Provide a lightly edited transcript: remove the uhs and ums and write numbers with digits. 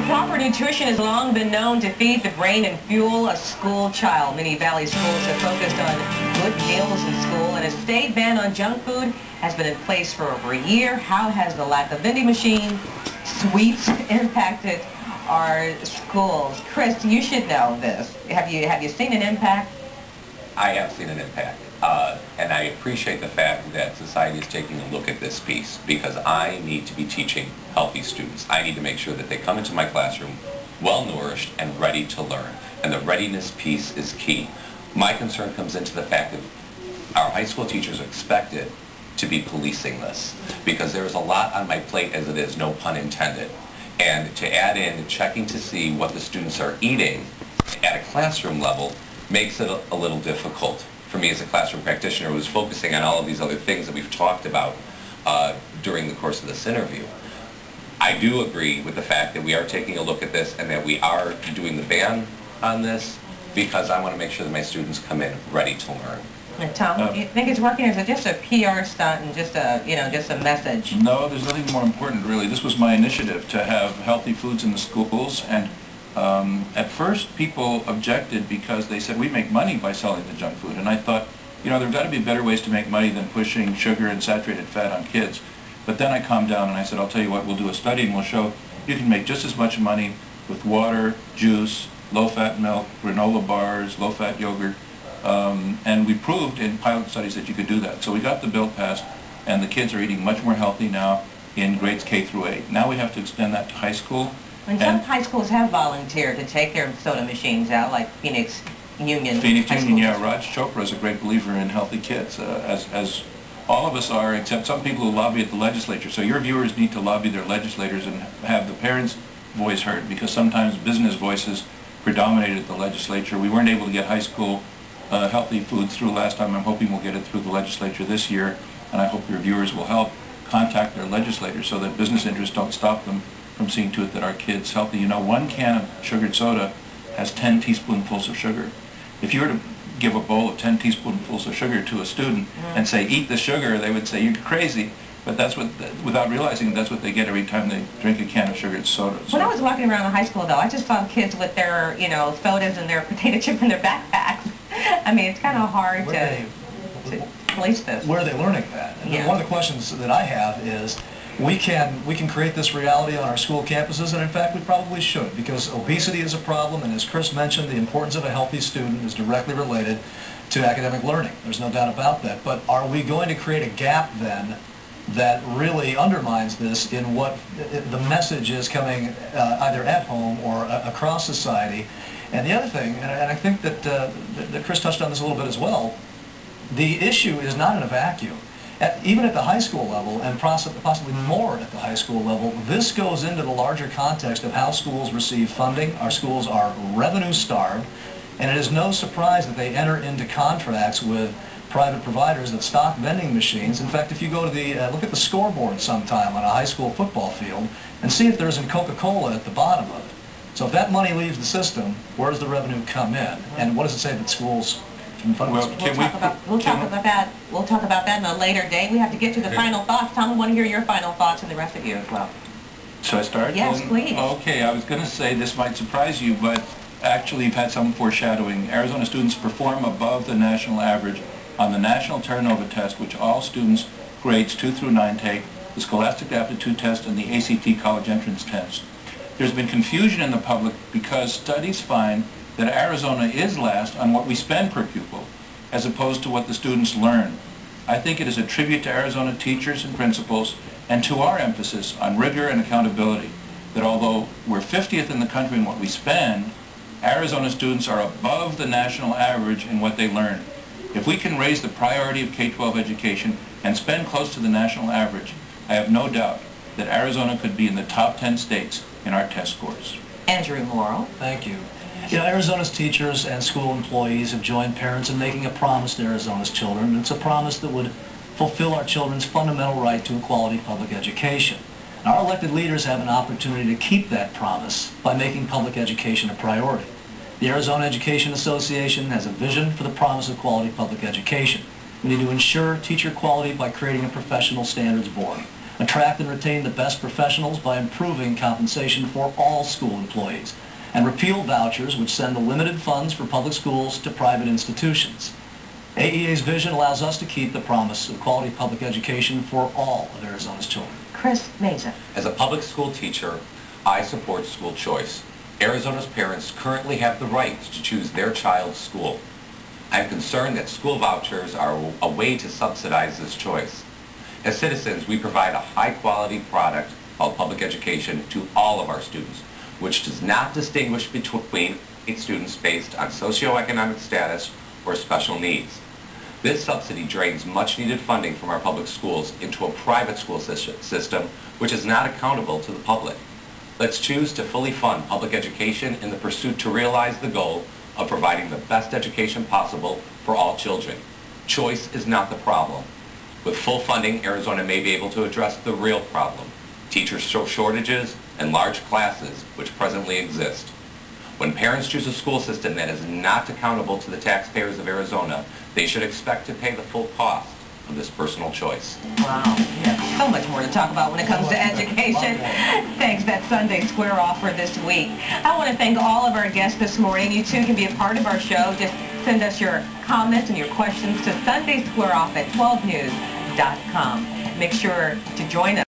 Proper nutrition has long been known to feed the brain and fuel a school child. Many Valley schools have focused on good meals in school, and a state ban on junk food has been in place for over a year. How has the lack of vending machine sweets impacted our schools? Chris, you should know this. Have you seen an impact? I have seen an impact, and I appreciate the fact that society is taking a look at this piece, because I need to be teaching healthy students. I need to make sure that they come into my classroom well-nourished and ready to learn, and the readiness piece is key. My concern comes into the fact that our high school teachers are expected to be policing this, because there is a lot on my plate as it is, no pun intended, and to add in checking to see what the students are eating at a classroom level makes it a little difficult for me as a classroom practitioner who's focusing on all of these other things that we've talked about during the course of this interview. I do agree with the fact that we are taking a look at this and that we are doing the ban on this, because I want to make sure that my students come in ready to learn. And Tom, do you think it's working, or is it just a PR stunt and just a message? No, there's nothing more important, really. This was my initiative to have healthy foods in the schools, and at first people objected because they said we make money by selling the junk food, and I thought, there have got to be better ways to make money than pushing sugar and saturated fat on kids. But then I calmed down and I said, I'll tell you what, we'll do a study and we'll show you can make just as much money with water, juice, low-fat milk, granola bars, low-fat yogurt, and we proved in pilot studies that you could do that. So we got the bill passed, and the kids are eating much more healthy now in grades K through 8. Now we have to extend that to high school. And some high schools have volunteered to take their soda machines out, like Phoenix Union. Phoenix Union, yeah. Raj Chopra is a great believer in healthy kids, as all of us are, except some people who lobby at the legislature. So your viewers need to lobby their legislators and have the parents' voice heard, because sometimes business voices predominated at the legislature. We weren't able to get high school healthy food through last time. I'm hoping we'll get it through the legislature this year, and I hope your viewers will help contact their legislators so that business interests don't stop them from seeing to it that our kids healthy. 1 can of sugared soda has 10 teaspoonfuls of sugar. If you were to give a bowl of 10 teaspoonfuls of sugar to a student and say, eat the sugar, they would say, you're crazy. But that's what, without realizing, that's what they get every time they drink a can of sugared soda. So. When I was walking around the high school, though, I just saw kids with their, sodas and their potato chip in their backpacks. I mean, it's kind of hard to place this. Where are they learning that? And one of the questions that I have is, we can create this reality on our school campuses, and in fact we probably should, because obesity is a problem, and as Chris mentioned, the importance of a healthy student is directly related to academic learning. There's no doubt about that. But are we going to create a gap then that really undermines this in what the message is coming either at home or across society? And the other thing, and I think that Chris touched on this a little bit as well, the issue is not in a vacuum. Even at the high school level, and possibly more at the high school level, this goes into the larger context of how schools receive funding. Our schools are revenue-starved, and it is no surprise that they enter into contracts with private providers that stock vending machines. In fact, if you go to look at the scoreboard sometime on a high school football field and see if there isn't Coca-Cola at the bottom of it. So if that money leaves the system, where does the revenue come in? And what does it say that schools... Well, we'll talk about that in a later day. We have to get to the final thoughts. Tom, I want to hear your final thoughts, and the rest of you as well. Should I start? Yes, please. Okay, I was going to say this might surprise you, but actually you've had some foreshadowing. Arizona students perform above the national average on the National Terranova Test, which all students grades 2 through 9 take, the Scholastic Aptitude Test, and the ACT College Entrance Test. There's been confusion in the public because studies find that Arizona is last on what we spend per pupil, as opposed to what the students learn. I think it is a tribute to Arizona teachers and principals, and to our emphasis on rigor and accountability, that although we're 50th in the country in what we spend, Arizona students are above the national average in what they learn. If we can raise the priority of K-12 education and spend close to the national average, I have no doubt that Arizona could be in the top 10 states in our test scores. Andrew Morrow. Thank you. Arizona's teachers and school employees have joined parents in making a promise to Arizona's children. It's a promise that would fulfill our children's fundamental right to a quality public education. And our elected leaders have an opportunity to keep that promise by making public education a priority. The Arizona Education Association has a vision for the promise of quality public education. We need to ensure teacher quality by creating a professional standards board. attract and retain the best professionals by improving compensation for all school employees, and repeal vouchers which send the limited funds for public schools to private institutions. AEA's vision allows us to keep the promise of quality public education for all of Arizona's children. Chris Meza. As a public school teacher, I support school choice. Arizona's parents currently have the right to choose their child's school. I am concerned that school vouchers are a way to subsidize this choice. As citizens, we provide a high-quality product called public education to all of our students, which does not distinguish between students based on socioeconomic status or special needs. This subsidy drains much-needed funding from our public schools into a private school system which is not accountable to the public. Let's choose to fully fund public education in the pursuit to realize the goal of providing the best education possible for all children. Choice is not the problem. With full funding, Arizona may be able to address the real problem, teacher shortages and large classes which presently exist. When parents choose a school system that is not accountable to the taxpayers of Arizona, they should expect to pay the full cost of this personal choice. Wow, yeah, so much more to talk about when it comes to education. Thanks, that Sunday Square offer this week. I want to thank all of our guests this morning. You too can be a part of our show. Just send us your comments and your questions to sundaysquareoff@12news.com. Make sure to join us.